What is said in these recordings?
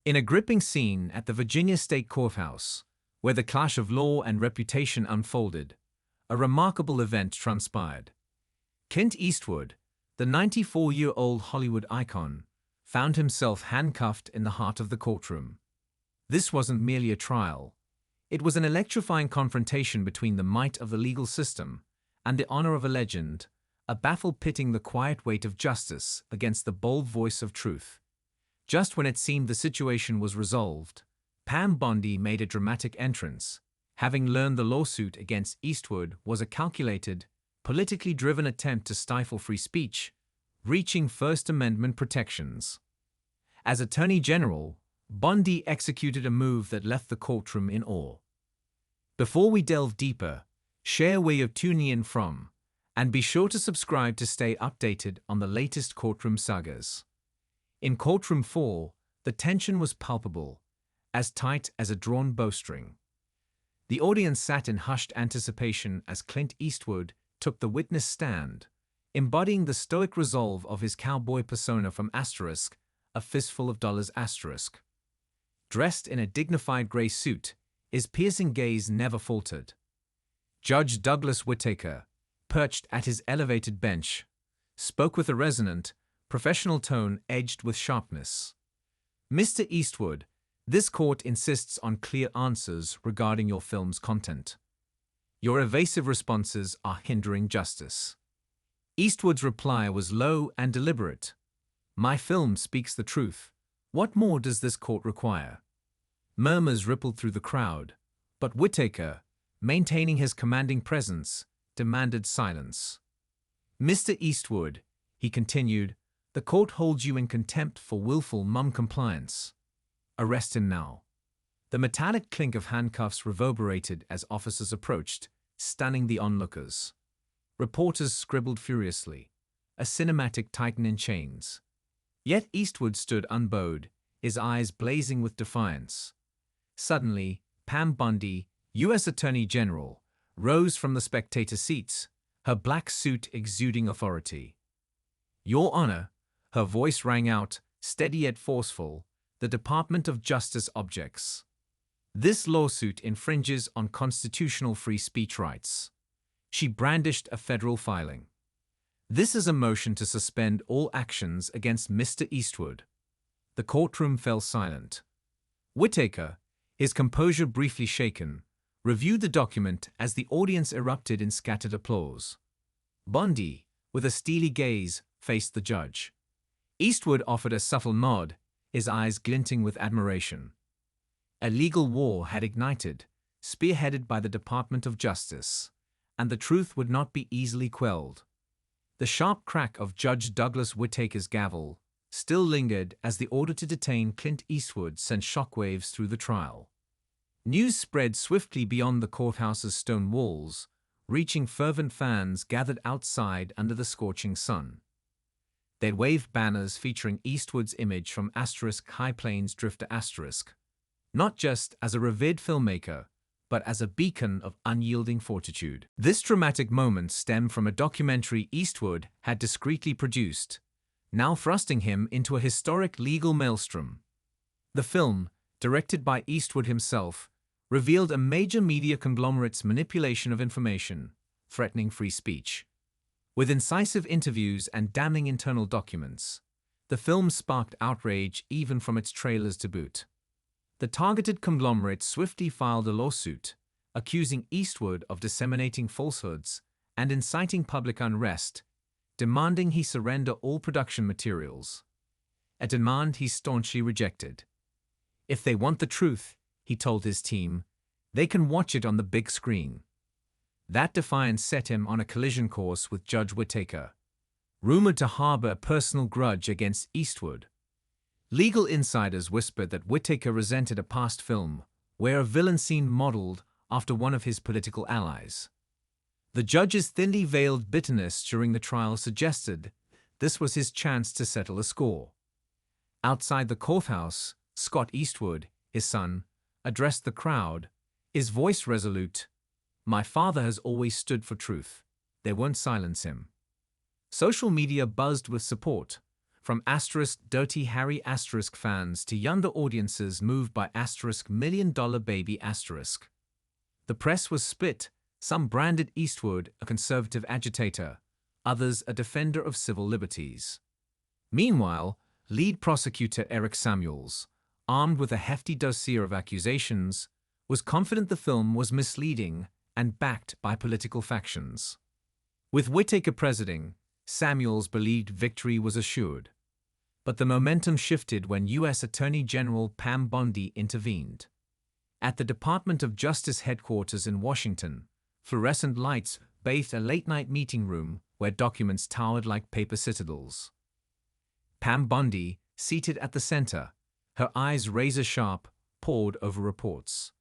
In a gripping scene at the Virginia State Courthouse, where the clash of law and reputation unfolded, a remarkable event transpired. Clint Eastwood, the 94-year-old Hollywood icon, found himself handcuffed in the heart of the courtroom. This wasn't merely a trial. It was an electrifying confrontation between the might of the legal system and the honor of a legend, a battle pitting the quiet weight of justice against the bold voice of truth. Just when it seemed the situation was resolved, Pam Bondi made a dramatic entrance, having learned the lawsuit against Eastwood was a calculated, politically driven attempt to stifle free speech, reaching First Amendment protections. As Attorney General, Bondi executed a move that left the courtroom in awe. Before we delve deeper, share where you're tuning in from, and be sure to subscribe to stay updated on the latest courtroom sagas. In Courtroom 4, the tension was palpable, as tight as a drawn bowstring. The audience sat in hushed anticipation as Clint Eastwood took the witness stand, embodying the stoic resolve of his cowboy persona from Asterisk, A Fistful of Dollars Asterisk. Dressed in a dignified gray suit, his piercing gaze never faltered. Judge Douglas Whittaker, perched at his elevated bench, spoke with a resonant, professional tone edged with sharpness. Mr. Eastwood, this court insists on clear answers regarding your film's content. Your evasive responses are hindering justice. Eastwood's reply was low and deliberate. My film speaks the truth. What more does this court require? Murmurs rippled through the crowd, but Whittaker, maintaining his commanding presence, demanded silence. Mr. Eastwood, he continued, the court holds you in contempt for willful non-compliance. Arrest him now. The metallic clink of handcuffs reverberated as officers approached, stunning the onlookers. Reporters scribbled furiously, a cinematic titan in chains. Yet Eastwood stood unbowed, his eyes blazing with defiance. Suddenly, Pam Bondi, U.S. Attorney General, rose from the spectator seats, her black suit exuding authority. Your Honor, her voice rang out, steady yet forceful, the Department of Justice objects. This lawsuit infringes on constitutional free speech rights. She brandished a federal filing. This is a motion to suspend all actions against Mr. Eastwood. The courtroom fell silent. Whittaker, his composure briefly shaken, reviewed the document as the audience erupted in scattered applause. Bondi, with a steely gaze, faced the judge. Eastwood offered a subtle nod, his eyes glinting with admiration. A legal war had ignited, spearheaded by the Department of Justice, and the truth would not be easily quelled. The sharp crack of Judge Douglas Whittaker's gavel still lingered as the order to detain Clint Eastwood sent shockwaves through the trial. News spread swiftly beyond the courthouse's stone walls, reaching fervent fans gathered outside under the scorching sun. They'd waved banners featuring Eastwood's image from Asterisk High Plains Drifter Asterisk, not just as a revered filmmaker, but as a beacon of unyielding fortitude. This dramatic moment stemmed from a documentary Eastwood had discreetly produced, now thrusting him into a historic legal maelstrom. The film, directed by Eastwood himself, revealed a major media conglomerate's manipulation of information, threatening free speech. With incisive interviews and damning internal documents, the film sparked outrage even from its trailers to boot. The targeted conglomerate swiftly filed a lawsuit, accusing Eastwood of disseminating falsehoods and inciting public unrest, demanding he surrender all production materials. A demand he staunchly rejected. If they want the truth, he told his team, they can watch it on the big screen. That defiance set him on a collision course with Judge Whittaker, rumored to harbor a personal grudge against Eastwood. Legal insiders whispered that Whittaker resented a past film where a villain seemed modeled after one of his political allies. The judge's thinly veiled bitterness during the trial suggested this was his chance to settle a score. Outside the courthouse, Scott Eastwood, his son, addressed the crowd, his voice resolute. My father has always stood for truth. They won't silence him. Social media buzzed with support, from *Dirty Harry* fans to younger audiences moved by *$1 million baby*. The press was split, some branded Eastwood a conservative agitator, others a defender of civil liberties. Meanwhile, lead prosecutor Eric Samuels, armed with a hefty dossier of accusations, was confident the film was misleading and backed by political factions. With Whittaker presiding, Samuels believed victory was assured. But the momentum shifted when U.S. Attorney General Pam Bondi intervened. At the Department of Justice headquarters in Washington, fluorescent lights bathed a late-night meeting room where documents towered like paper citadels. Pam Bondi, seated at the center, her eyes razor-sharp, pored over reports.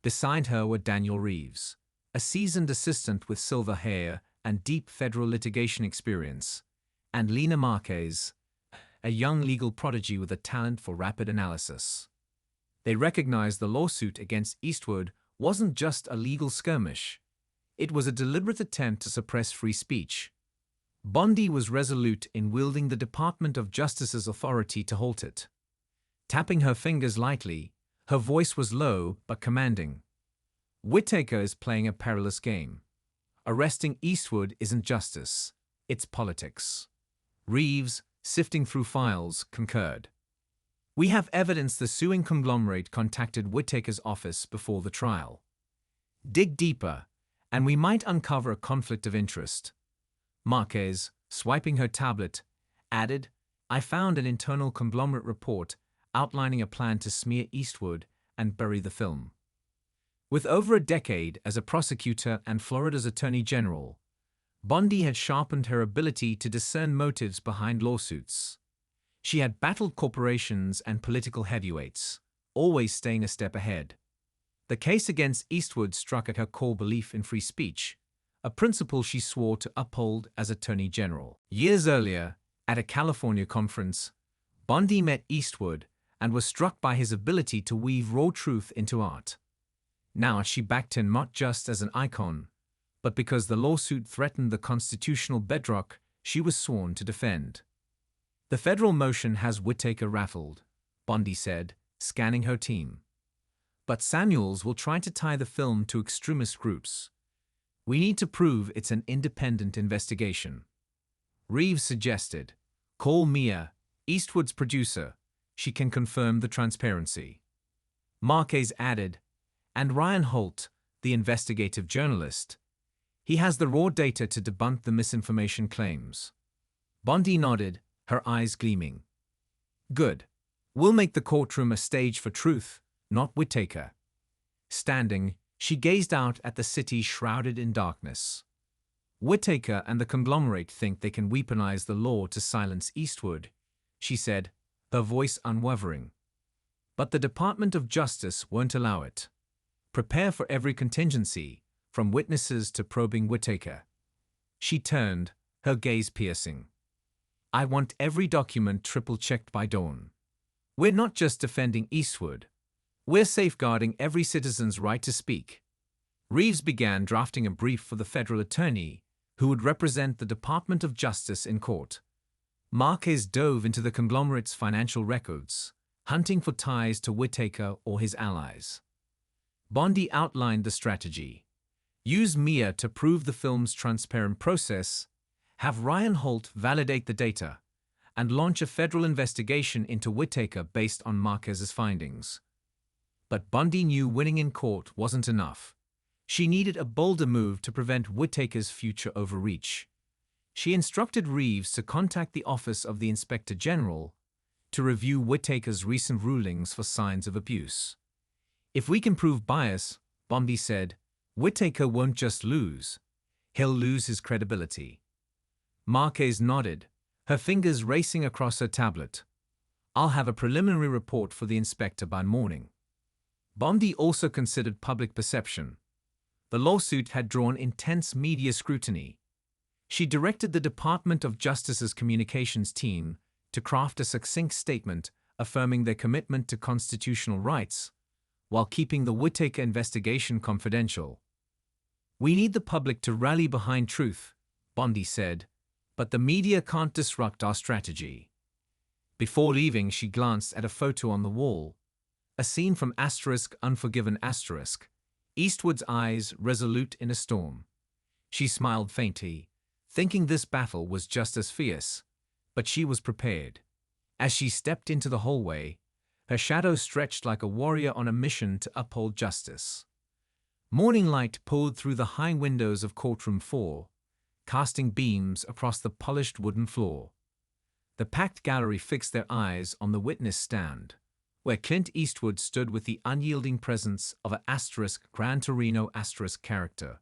Beside her were Daniel Reeves, a seasoned assistant with silver hair and deep federal litigation experience, and Lena Marquez, a young legal prodigy with a talent for rapid analysis. They recognized the lawsuit against Eastwood wasn't just a legal skirmish. It was a deliberate attempt to suppress free speech. Bondi was resolute in wielding the Department of Justice's authority to halt it. Tapping her fingers lightly, her voice was low but commanding. Whittaker is playing a perilous game. Arresting Eastwood isn't justice, it's politics. Reeves, sifting through files, concurred. We have evidence the suing conglomerate contacted Whittaker's office before the trial. Dig deeper, and we might uncover a conflict of interest. Marquez, swiping her tablet, added, I found an internal conglomerate report outlining a plan to smear Eastwood and bury the film. With over a decade as a prosecutor and Florida's Attorney General, Bondi had sharpened her ability to discern motives behind lawsuits. She had battled corporations and political heavyweights, always staying a step ahead. The case against Eastwood struck at her core belief in free speech, a principle she swore to uphold as Attorney General. Years earlier, at a California conference, Bondi met Eastwood and was struck by his ability to weave raw truth into art. Now she backed him not just as an icon, but because the lawsuit threatened the constitutional bedrock she was sworn to defend. The federal motion has Whittaker rattled, Bondi said, scanning her team. But Samuels will try to tie the film to extremist groups. We need to prove it's an independent investigation. Reeves suggested, call Mia, Eastwood's producer. She can confirm the transparency. Marquez added, and Ryan Holt, the investigative journalist. He has the raw data to debunk the misinformation claims. Bondi nodded, her eyes gleaming. Good. We'll make the courtroom a stage for truth, not Whittaker. Standing, she gazed out at the city shrouded in darkness. Whittaker and the conglomerate think they can weaponize the law to silence Eastwood, she said, her voice unwavering. But the Department of Justice won't allow it. Prepare for every contingency, from witnesses to probing Whittaker. She turned, her gaze piercing. I want every document triple-checked by dawn. We're not just defending Eastwood. We're safeguarding every citizen's right to speak. Reeves began drafting a brief for the federal attorney, who would represent the Department of Justice in court. Marquez dove into the conglomerate's financial records, hunting for ties to Whittaker or his allies. Bondi outlined the strategy. Use Mia to prove the film's transparent process, have Ryan Holt validate the data, and launch a federal investigation into Whittaker based on Marquez's findings. But Bondi knew winning in court wasn't enough. She needed a bolder move to prevent Whittaker's future overreach. She instructed Reeves to contact the Office of the Inspector General to review Whittaker's recent rulings for signs of abuse. If we can prove bias, Bondi said, Whittaker won't just lose, he'll lose his credibility. Marquez nodded, her fingers racing across her tablet. I'll have a preliminary report for the inspector by morning. Bondi also considered public perception. The lawsuit had drawn intense media scrutiny. She directed the Department of Justice's communications team to craft a succinct statement affirming their commitment to constitutional rights, while keeping the Whittaker investigation confidential. We need the public to rally behind truth, Bondi said, but the media can't disrupt our strategy. Before leaving, she glanced at a photo on the wall, a scene from Unforgiven Eastwood's eyes resolute in a storm. She smiled faintly, thinking this battle was just as fierce, but she was prepared. As she stepped into the hallway, her shadow stretched like a warrior on a mission to uphold justice. Morning light poured through the high windows of Courtroom 4, casting beams across the polished wooden floor. The packed gallery fixed their eyes on the witness stand, where Clint Eastwood stood with the unyielding presence of a Gran Torino character.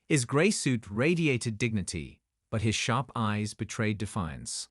His gray suit radiated dignity, but his sharp eyes betrayed defiance.